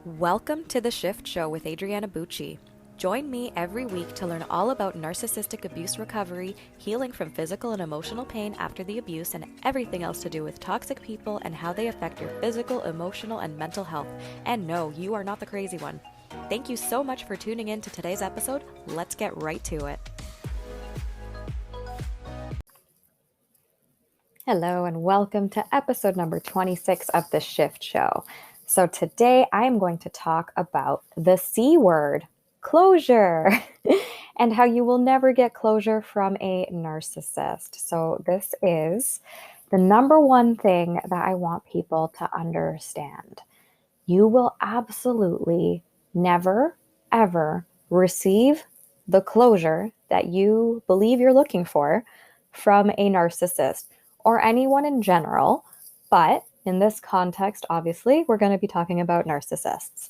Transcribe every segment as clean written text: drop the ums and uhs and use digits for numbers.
Welcome to The Shift Show with Adriana Bucci. Join me every week to learn all about narcissistic abuse recovery, healing from physical and emotional pain after the abuse, and everything else to do with toxic people and how they affect your physical, emotional, and mental health. And no, you are not the crazy one. Thank you so much for tuning in to today's episode. Let's get right to it. Hello, and welcome to episode number 26 of The Shift Show. So today I am going to talk about the C word, closure, and how you will never get closure from a narcissist. So this is the number one thing that I want people to understand. You will absolutely never, ever receive the closure that you believe you're looking for from a narcissist or anyone in general, but in this context, obviously, we're going to be talking about narcissists.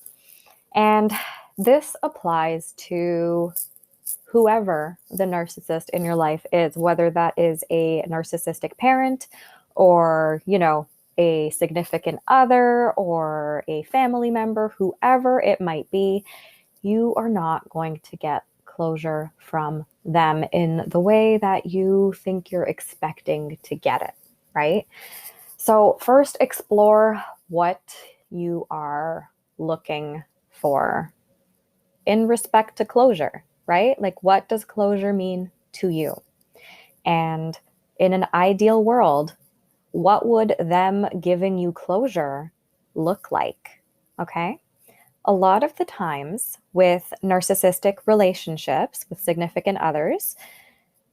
And this applies to whoever the narcissist in your life is, whether that is a narcissistic parent or, a significant other or a family member, whoever it might be, you are not going to get closure from them in the way that you think you're expecting to get it, right? So first, explore what you are looking for in respect to closure, right? Like, what does closure mean to you? And in an ideal world, what would them giving you closure look like? Okay. A lot of the times with narcissistic relationships with significant others,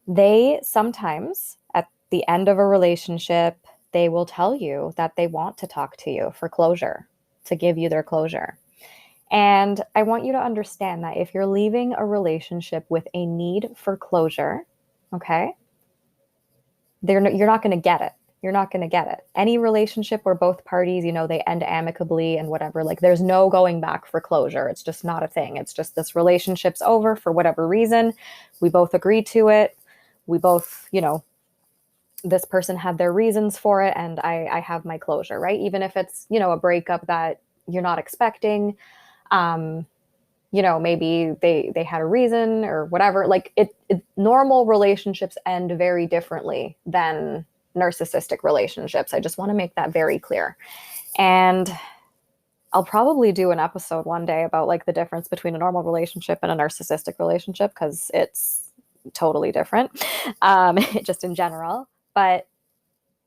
they sometimes at the end of a relationship, they will tell you that they want to talk to you for closure, to give you their closure. And I want you to understand that if you're leaving a relationship with a need for closure, okay, you're not going to get it. You're not going to get it. Any relationship where both parties, they end amicably and whatever, like there's no going back for closure. It's just not a thing. It's just this relationship's over for whatever reason. We both agreed to it. We both, this person had their reasons for it and I have my closure, right? Even if it's, a breakup that you're not expecting, maybe they had a reason or whatever. Like normal relationships end very differently than narcissistic relationships. I just want to make that very clear. And I'll probably do an episode one day about like the difference between a normal relationship and a narcissistic relationship, because it's totally different, just in general. But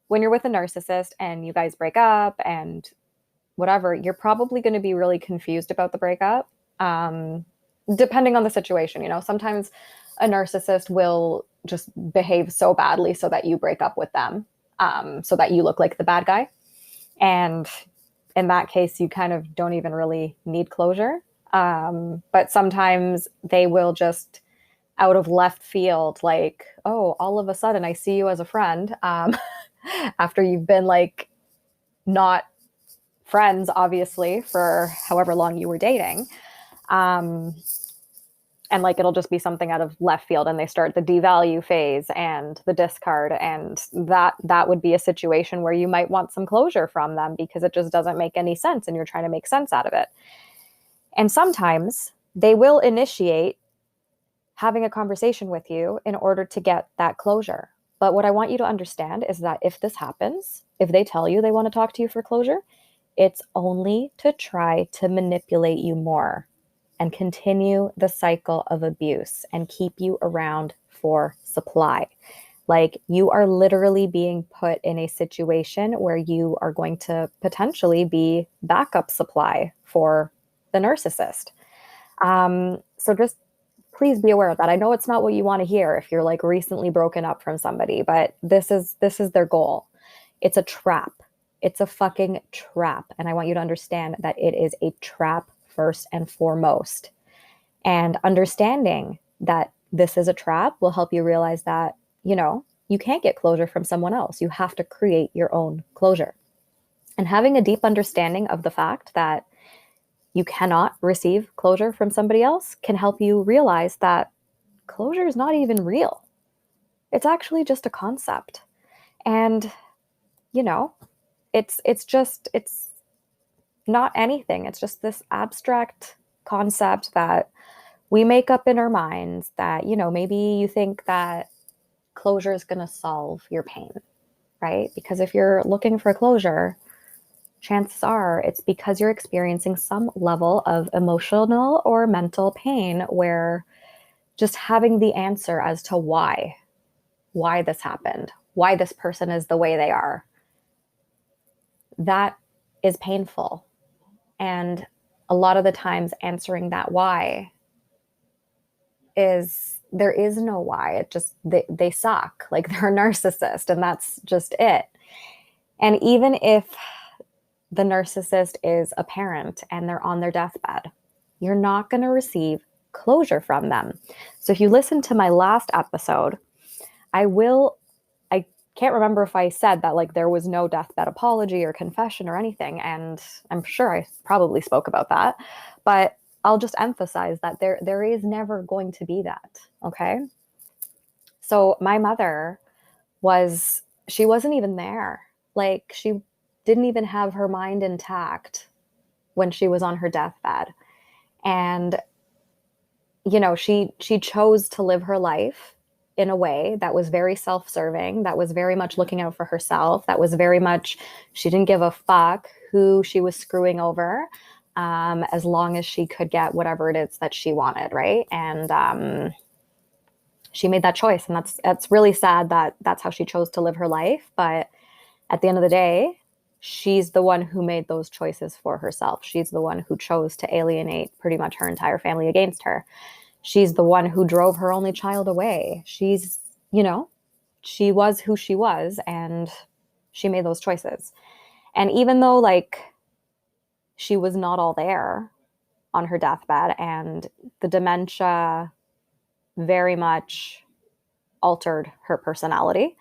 when you're with a narcissist and you guys break up and whatever, you're probably going to be really confused about the breakup, depending on the situation. Sometimes a narcissist will just behave so badly so that you break up with them, so that you look like the bad guy. And in that case, you kind of don't even really need closure. But sometimes they will just out of left field, like, oh, all of a sudden I see you as a friend, after you've been like not friends, obviously, for however long you were dating. And like, it'll just be something out of left field and they start the devalue phase and the discard. And that would be a situation where you might want some closure from them because it just doesn't make any sense and you're trying to make sense out of it. And sometimes they will initiate having a conversation with you in order to get that closure. But what I want you to understand is that if this happens, if they tell you they want to talk to you for closure, it's only to try to manipulate you more and continue the cycle of abuse and keep you around for supply. Like, you are literally being put in a situation where you are going to potentially be backup supply for the narcissist. So just please be aware of that. I know it's not what you want to hear if you're like recently broken up from somebody, but this is their goal. It's a trap. It's a fucking trap. And I want you to understand that it is a trap first and foremost. And understanding that this is a trap will help you realize that, you can't get closure from someone else. You have to create your own closure. And having a deep understanding of the fact that you cannot receive closure from somebody else can help you realize that closure is not even real. It's actually just a concept. And, it's not anything. It's just this abstract concept that we make up in our minds that, maybe you think that closure is going to solve your pain, right? Because if you're looking for closure, chances are it's because you're experiencing some level of emotional or mental pain where just having the answer as to why this happened, why this person is the way they are, that is painful. And a lot of the times answering that why is there is no why. It just, they suck. Like they're a narcissist and that's just it. And even if the narcissist is a parent and they're on their deathbed, you're not going to receive closure from them. So if you listen to my last episode, I can't remember if I said that like there was no deathbed apology or confession or anything. And I'm sure I probably spoke about that, but I'll just emphasize that there is never going to be that. Okay. So my mother she wasn't even there. Like she didn't even have her mind intact when she was on her deathbed. And, she chose to live her life in a way that was very self-serving, that was very much looking out for herself, that was very much, she didn't give a fuck who she was screwing over, as long as she could get whatever it is that she wanted, right? And she made that choice, and that's really sad that that's how she chose to live her life. But at the end of the day, she's the one who made those choices for herself. She's the one who chose to alienate pretty much her entire family against her. She's the one who drove her only child away. She's, she was who she was, and she made those choices. And even though like she was not all there on her deathbed and the dementia very much altered her personality,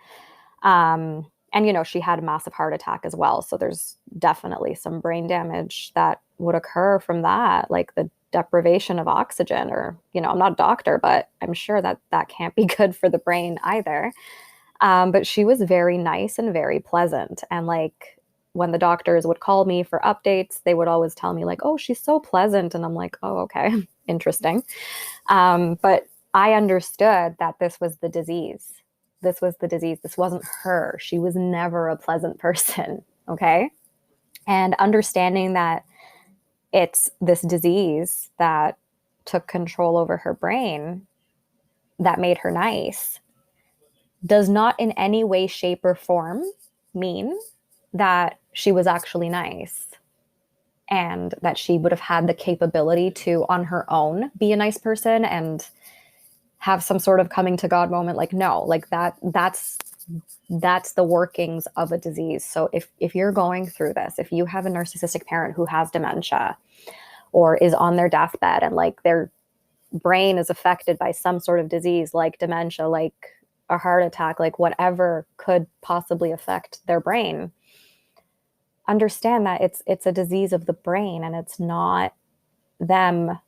and, she had a massive heart attack as well. So there's definitely some brain damage that would occur from that, like the deprivation of oxygen, or, I'm not a doctor, but I'm sure that that can't be good for the brain either. But she was very nice and very pleasant. And like when the doctors would call me for updates, they would always tell me like, oh, she's so pleasant. And I'm like, oh, okay, interesting. But I understood that this was the disease. This was the disease. This wasn't her. She was never a pleasant person. Okay. And understanding that it's this disease that took control over her brain that made her nice does not in any way, shape, or form mean that she was actually nice and that she would have had the capability to, on her own, be a nice person and have some sort of coming to God moment. Like, no, like that's the workings of a disease. So if you're going through this, if you have a narcissistic parent who has dementia or is on their deathbed and like their brain is affected by some sort of disease, like dementia, like a heart attack, like whatever could possibly affect their brain, understand that it's a disease of the brain and it's not them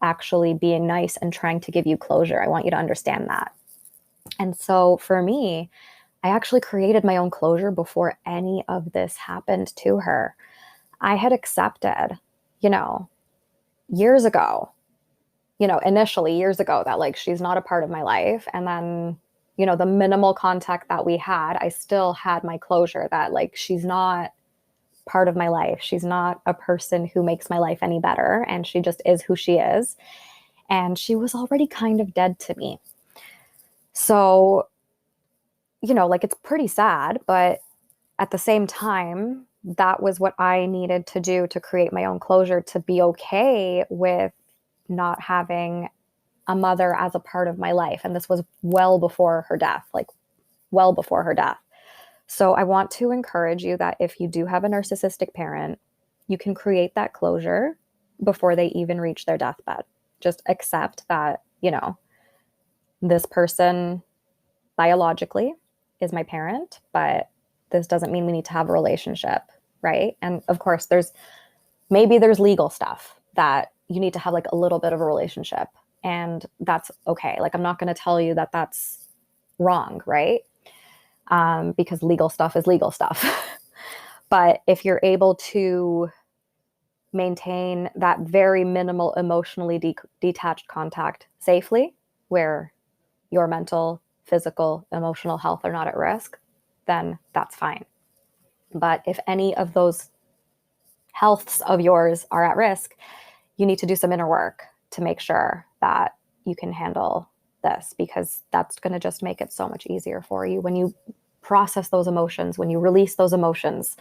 actually being nice and trying to give you closure. I want you to understand that. And so for me, I actually created my own closure before any of this happened to her. I had accepted, years ago, initially years ago, that like she's not a part of my life. And then, the minimal contact that we had, I still had my closure that like she's not part of my life. She's not a person who makes my life any better. And she just is who she is. And she was already kind of dead to me. So, like it's pretty sad, but at the same time, that was what I needed to do to create my own closure, to be okay with not having a mother as a part of my life. And this was well before her death, like well before her death. So I want to encourage you that if you do have a narcissistic parent, you can create that closure before they even reach their deathbed. Just accept that, this person biologically is my parent, but this doesn't mean we need to have a relationship, right? And of course, there's legal stuff that you need to have like a little bit of a relationship, and that's okay. Like I'm not going to tell you that that's wrong, right? Because legal stuff is legal stuff. But if you're able to maintain that very minimal emotionally detached contact safely, where your mental, physical, emotional health are not at risk, then that's fine. But if any of those healths of yours are at risk, you need to do some inner work to make sure that you can handle this, because that's going to just make it so much easier for you. When you process those emotions, when you release those emotions,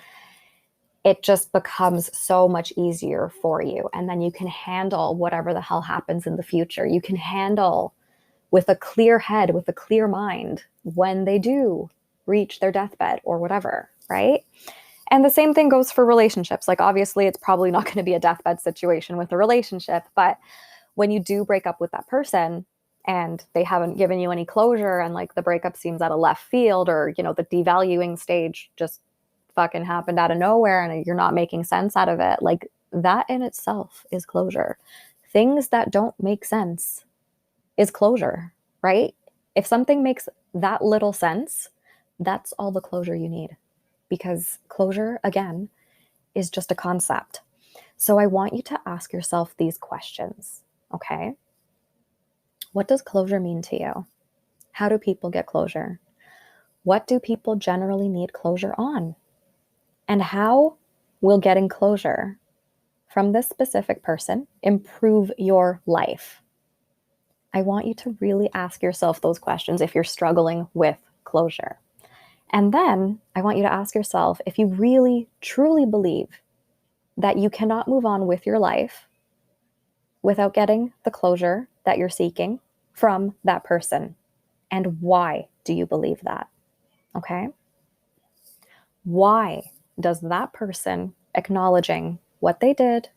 it just becomes so much easier for you. And then you can handle whatever the hell happens in the future. You can handle with a clear head, with a clear mind, when they do reach their deathbed or whatever, right? And the same thing goes for relationships. Like, obviously, it's probably not going to be a deathbed situation with a relationship, but when you do break up with that person and they haven't given you any closure, and like the breakup seems out of left field, or, you know, the devaluing stage just fucking happened out of nowhere and you're not making sense out of it, like that in itself is closure. Things that don't make sense is closure, right? If something makes that little sense, that's all the closure you need, because closure, again, is just a concept. So I want you to ask yourself these questions, okay? What does closure mean to you? How do people get closure? What do people generally need closure on? And how will getting closure from this specific person improve your life? I want you to really ask yourself those questions if you're struggling with closure. And then I want you to ask yourself if you really, truly believe that you cannot move on with your life without getting the closure that you're seeking from that person. And why do you believe that? Okay? Why does that person acknowledging what they did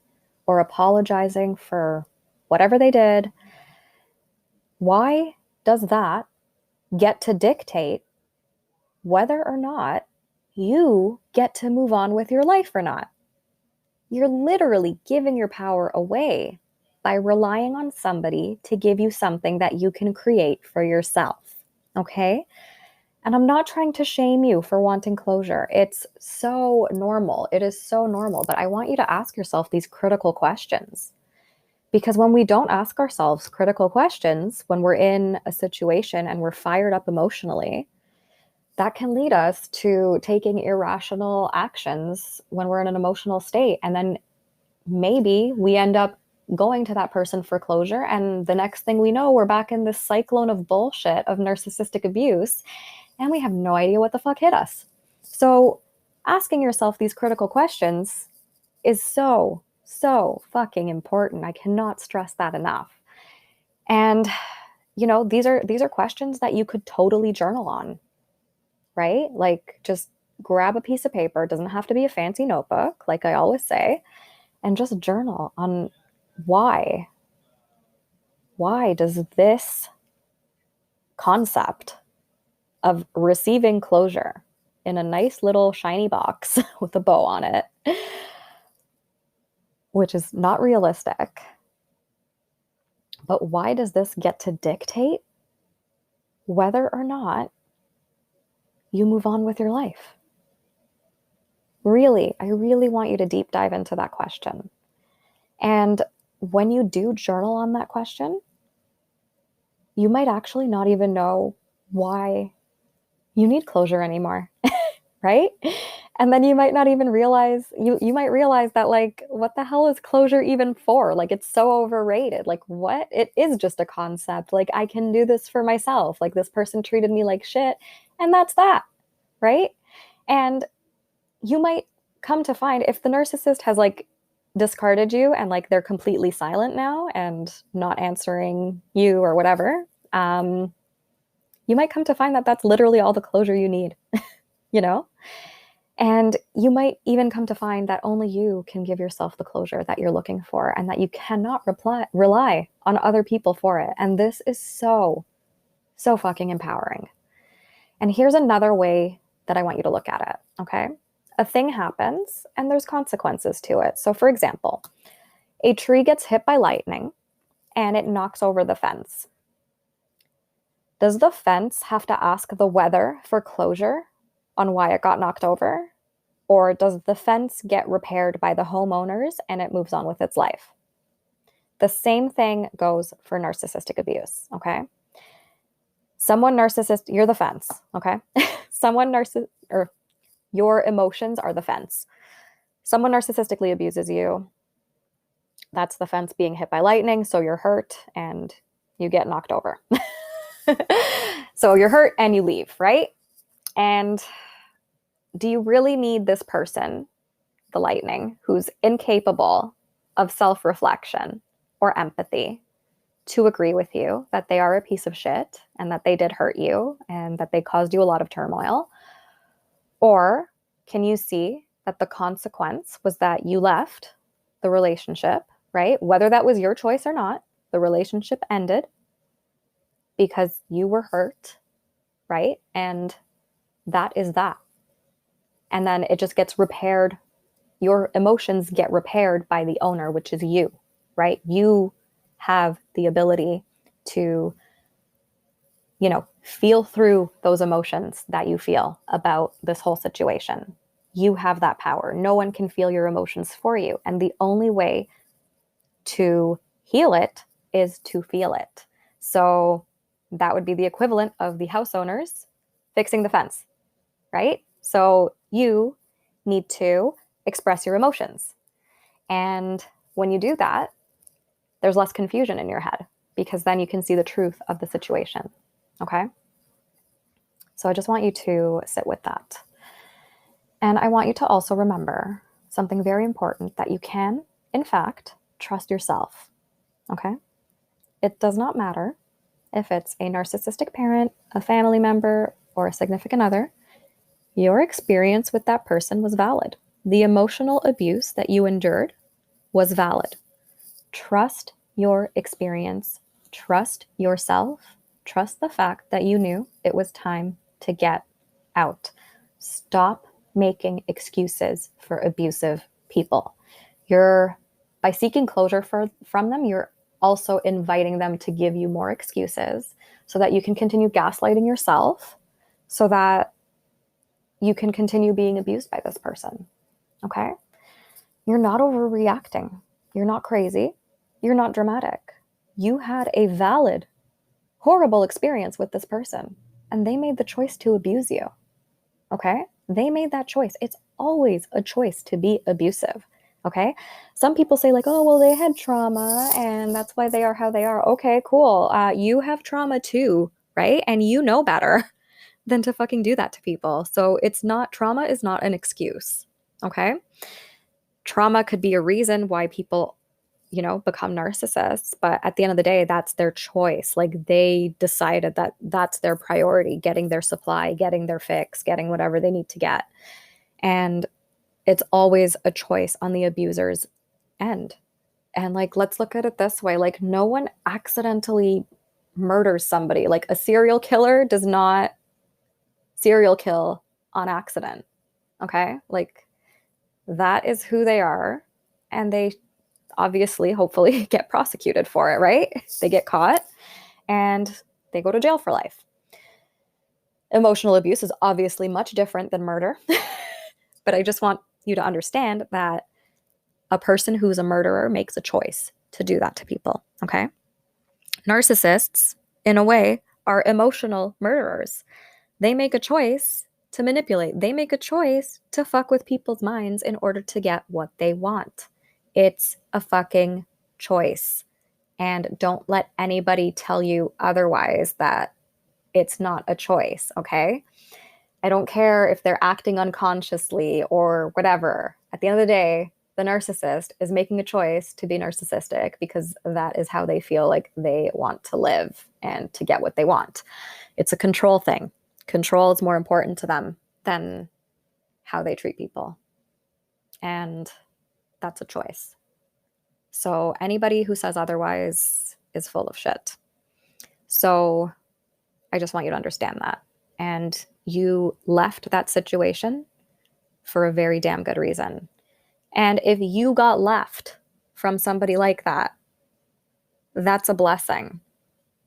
or apologizing for whatever they did, why does that get to dictate whether or not you get to move on with your life or not? You're literally giving your power away by relying on somebody to give you something that you can create for yourself, okay? And I'm not trying to shame you for wanting closure. It's so normal. It is so normal. But I want you to ask yourself these critical questions. Because when we don't ask ourselves critical questions, when we're in a situation and we're fired up emotionally, that can lead us to taking irrational actions when we're in an emotional state. And then maybe we end up going to that person for closure. And the next thing we know, we're back in this cyclone of bullshit of narcissistic abuse. And we have no idea what the fuck hit us. So asking yourself these critical questions is so fucking important. I cannot stress that enough. And, you know, these are questions that you could totally journal on, right? Like, just grab a piece of paper. It doesn't have to be a fancy notebook, like I always say, and just journal on why. Why does this concept of receiving closure in a nice little shiny box with a bow on it, which is not realistic, but why does this get to dictate whether or not you move on with your life? Really, I really want you to deep dive into that question. And when you do journal on that question, you might actually not even know why you need closure anymore, right? And then you might not even realize, you might realize that, like, what the hell is closure even for? Like, it's so overrated. Like, what? It is just a concept. Like, I can do this for myself. Like, this person treated me like shit, and that's that, right? And you might come to find, if the narcissist has like discarded you and like they're completely silent now and not answering you or whatever, you might come to find that that's literally all the closure you need, you know? And you might even come to find that only you can give yourself the closure that you're looking for, and that you cannot rely on other people for it. And this is so fucking empowering. And here's another way that I want you to look at it, okay? A thing happens and there's consequences to it. So for example, a tree gets hit by lightning and it knocks over the fence. Does the fence have to ask the weather for closure on why it got knocked over? Or does the fence get repaired by the homeowners and it moves on with its life? The same thing goes for narcissistic abuse, okay? You're the fence, okay? Or your emotions are the fence. Someone narcissistically abuses you. That's the fence being hit by lightning, so you're hurt and you get knocked over. So you're hurt and you leave, right? And do you really need this person, the lightning, who's incapable of self-reflection or empathy, to agree with you that they are a piece of shit and that they did hurt you and that they caused you a lot of turmoil? Or can you see that the consequence was that you left the relationship, right? Whether that was your choice or not, the relationship ended because you were hurt, right? And that is that. And then it just gets repaired. Your emotions get repaired by the owner, which is you, right? You have the ability to, feel through those emotions that you feel about this whole situation. You have that power. No one can feel your emotions for you. And the only way to heal it is to feel it. So that would be the equivalent of the house owners fixing the fence, right? So you need to express your emotions. And when you do that, there's less confusion in your head because then you can see the truth of the situation. Okay? So I just want you to sit with that. And I want you to also remember something very important, that you can, in fact, trust yourself. Okay? It does not matter if it's a narcissistic parent, a family member, or a significant other. Your experience with that person was valid. The emotional abuse that you endured was valid. Trust your experience. Trust yourself. Trust the fact that you knew it was time to get out. Stop making excuses for abusive people. By seeking closure from them, you're also inviting them to give you more excuses so that you can continue gaslighting yourself, so that you can continue being abused by this person. Okay? You're not overreacting. You're not crazy. You're not dramatic. You had a valid, horrible experience with this person, and they made the choice to abuse you. Okay? They made that choice. It's always a choice to be abusive. Okay? Some people say, like, oh, well, they had trauma and that's why they are how they are. Okay, cool. You have trauma too, right? And you know better than to fucking do that to people. So trauma is not an excuse. Okay? Trauma could be a reason why people, become narcissists, but at the end of the day, that's their choice. Like, they decided that that's their priority, getting their supply, getting their fix, getting whatever they need to get. And it's always a choice on the abuser's end. And let's look at it this way. No one accidentally murders somebody. Like, a serial killer does not serial kill on accident. Okay? That is who they are. And they obviously, hopefully, get prosecuted for it, right? They get caught and they go to jail for life. Emotional abuse is obviously much different than murder. But I just want you to understand that a person who's a murderer makes a choice to do that to people, okay? Narcissists, in a way, are emotional murderers. They make a choice to manipulate. They make a choice to fuck with people's minds in order to get what they want. It's a fucking choice. And don't let anybody tell you otherwise, that it's not a choice, okay? I don't care if they're acting unconsciously or whatever. At the end of the day, the narcissist is making a choice to be narcissistic because that is how they feel like they want to live and to get what they want. It's a control thing. Control is more important to them than how they treat people. And that's a choice. So anybody who says otherwise is full of shit. So I just want you to understand that. And you left that situation for a very damn good reason. And if you got left from somebody like that, that's a blessing,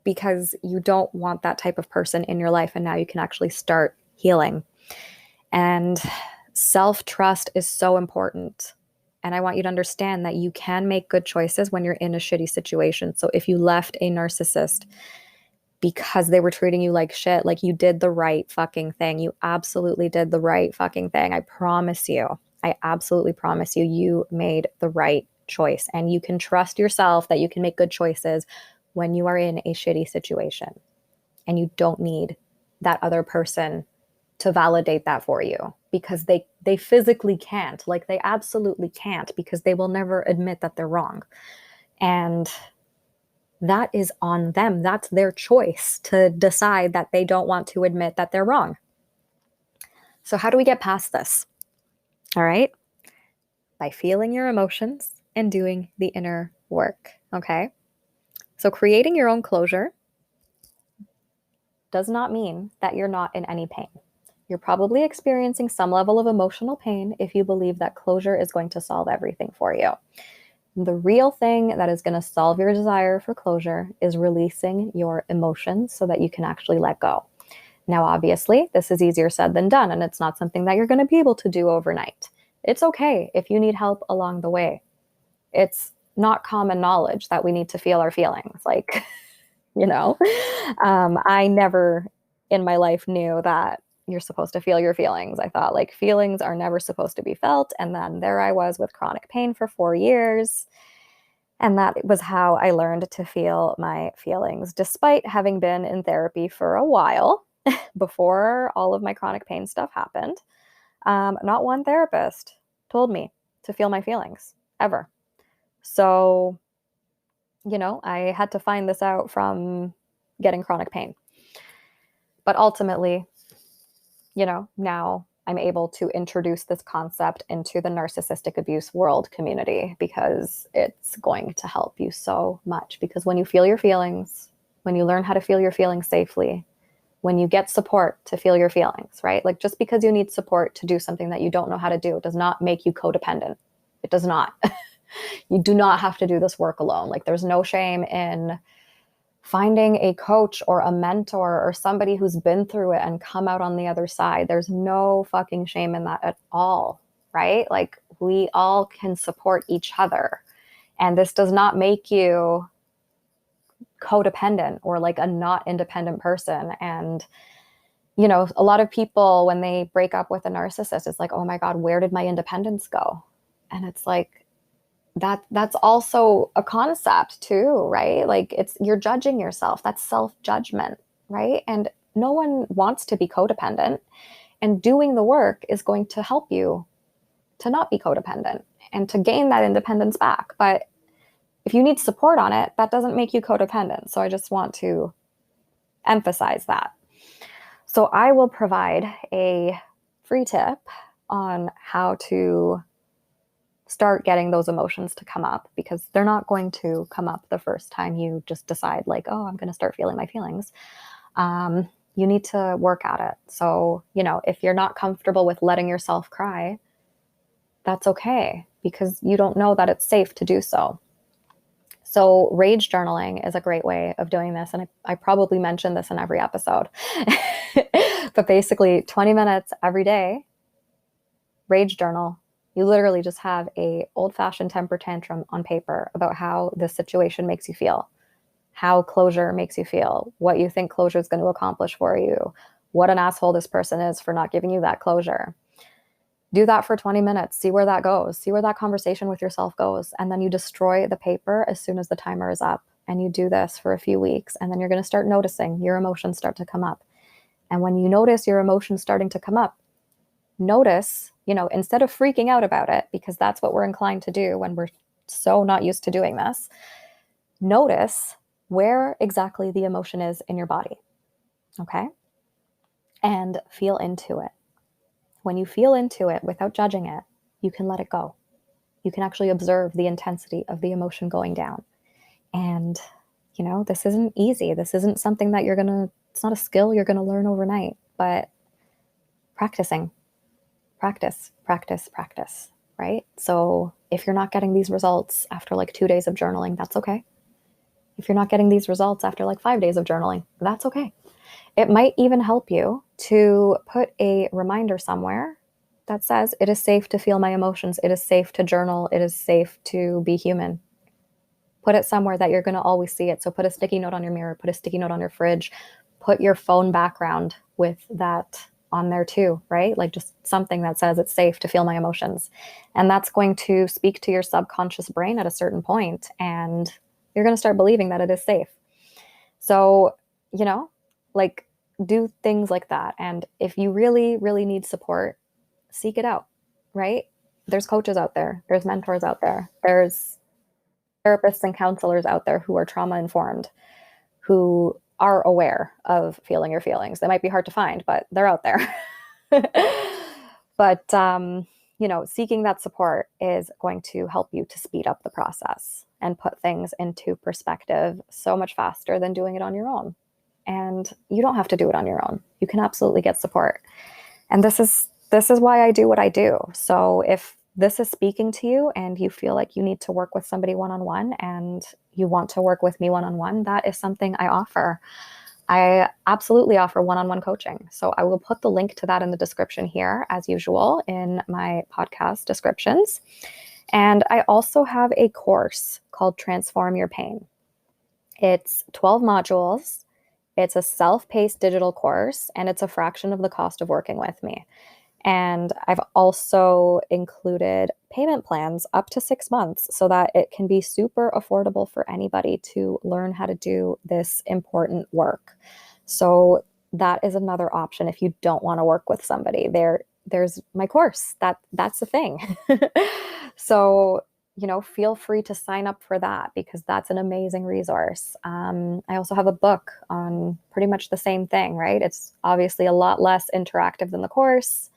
because you don't want that type of person in your life. And now you can actually start healing. And Self-trust is so important. And I want you to understand that you can make good choices when you're in a shitty situation. So if you left a narcissist because they were treating you like shit, like you did the right fucking thing. You absolutely did the right fucking thing. I promise you. I absolutely promise you, you made the right choice. And you can trust yourself that you can make good choices when you are in a shitty situation. And you don't need that other person to validate that for you, because they physically can't. Like, they absolutely can't, because they will never admit that they're wrong. And that is on them. That's their choice to decide that they don't want to admit that they're wrong. So how do we get past this? All right. By feeling your emotions and doing the inner work. Okay. So creating your own closure does not mean that you're not in any pain. You're probably experiencing some level of emotional pain if you believe that closure is going to solve everything for you. The real thing that is going to solve your desire for closure is releasing your emotions so that you can actually let go. Now, obviously, this is easier said than done, and it's not something that you're going to be able to do overnight. It's okay if you need help along the way. It's not common knowledge that we need to feel our feelings. Like, I never in my life knew that you're supposed to feel your feelings. I thought, like, feelings are never supposed to be felt. And then there I was with chronic pain for 4 years. And that was how I learned to feel my feelings, despite having been in therapy for a while before all of my chronic pain stuff happened. Not one therapist told me to feel my feelings ever. So, I had to find this out from getting chronic pain. But ultimately, now I'm able to introduce this concept into the narcissistic abuse world community, because it's going to help you so much. Because when you feel your feelings, when you learn how to feel your feelings safely, when you get support to feel your feelings, right? Like, just because you need support to do something that you don't know how to do does not make you codependent. It does not. You do not have to do this work alone. Like, there's no shame in finding a coach or a mentor or somebody who's been through it and come out on the other side. There's no fucking shame in that at all, right? Like, we all can support each other. And this does not make you codependent or like a not independent person. And, a lot of people, when they break up with a narcissist, it's like, oh my God, where did my independence go? And it's like, that's also a concept too, right? Like, you're judging yourself. That's self-judgment, right? And no one wants to be codependent, and doing the work is going to help you to not be codependent and to gain that independence back. But if you need support on it, that doesn't make you codependent. So I just want to emphasize that. So I will provide a free tip on how to start getting those emotions to come up, because they're not going to come up the first time you just decide, like, oh, I'm going to start feeling my feelings. You need to work at it. So, if you're not comfortable with letting yourself cry, that's okay, because you don't know that it's safe to do so. So rage journaling is a great way of doing this. And I probably mentioned this in every episode, but basically 20 minutes every day, rage journal. You literally just have a old-fashioned temper tantrum on paper about how this situation makes you feel, how closure makes you feel, what you think closure is going to accomplish for you, what an asshole this person is for not giving you that closure. Do that for 20 minutes. See where that goes. See where that conversation with yourself goes. And then you destroy the paper as soon as the timer is up. And you do this for a few weeks. And then you're going to start noticing your emotions start to come up. And when you notice your emotions starting to come up, notice, instead of freaking out about it, because that's what we're inclined to do when we're so not used to doing this, notice where exactly the emotion is in your body. Okay? And feel into it. When you feel into it without judging it, you can let it go. You can actually observe the intensity of the emotion going down. And, this isn't easy. This isn't something that it's not a skill you're going to learn overnight, but practicing. Practice, right? So if you're not getting these results after like 2 days of journaling, that's okay. If you're not getting these results after like 5 days of journaling, that's okay. It might even help you to put a reminder somewhere that says it is safe to feel my emotions. It is safe to journal. It is safe to be human. Put it somewhere that you're going to always see it. So put a sticky note on your mirror, put a sticky note on your fridge, put your phone background with that on there too, right? Like just something that says it's safe to feel my emotions. And that's going to speak to your subconscious brain at a certain point, and you're going to start believing that it is safe. So, like do things like that. And if you really, really need support, seek it out, right? There's coaches out there, there's mentors out there, there's therapists and counselors out there who are trauma informed, who are aware of feeling your feelings. They might be hard to find, but they're out there. But, seeking that support is going to help you to speed up the process and put things into perspective so much faster than doing it on your own. And you don't have to do it on your own. You can absolutely get support. And this is why I do what I do. So if this is speaking to you and you feel like you need to work with somebody one-on-one and you want to work with me one-on-one, that is something I offer. I absolutely offer one-on-one coaching. So I will put the link to that in the description here, as usual, in my podcast descriptions. And I also have a course called Transform Your Pain. It's 12 modules. It's a self-paced digital course, and it's a fraction of the cost of working with me. And I've also included payment plans up to 6 months so that it can be super affordable for anybody to learn how to do this important work. So that is another option if you don't want to work with somebody. There's my course. That's the thing. So, feel free to sign up for that because that's an amazing resource. I also have a book on pretty much the same thing, right? It's obviously a lot less interactive than the course,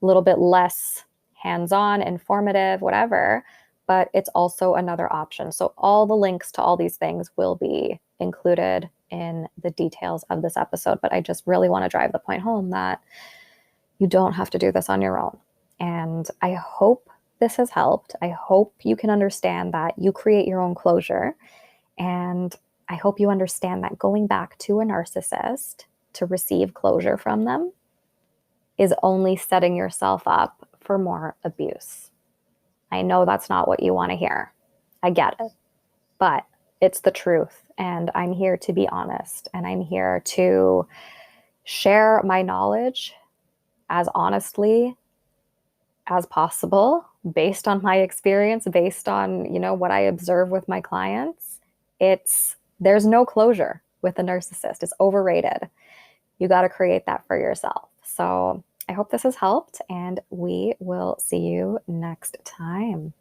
a little bit less hands-on, informative, whatever, but it's also another option. So all the links to all these things will be included in the details of this episode, but I just really want to drive the point home that you don't have to do this on your own. And I hope this has helped. I hope you can understand that you create your own closure. And I hope you understand that going back to a narcissist to receive closure from them is only setting yourself up for more abuse. I know that's not what you want to hear. I get it, but it's the truth. And I'm here to be honest. And I'm here to share my knowledge as honestly as possible based on my experience, based on, what I observe with my clients. There's no closure with a narcissist. It's overrated. You got to create that for yourself. So I hope this has helped, and we will see you next time.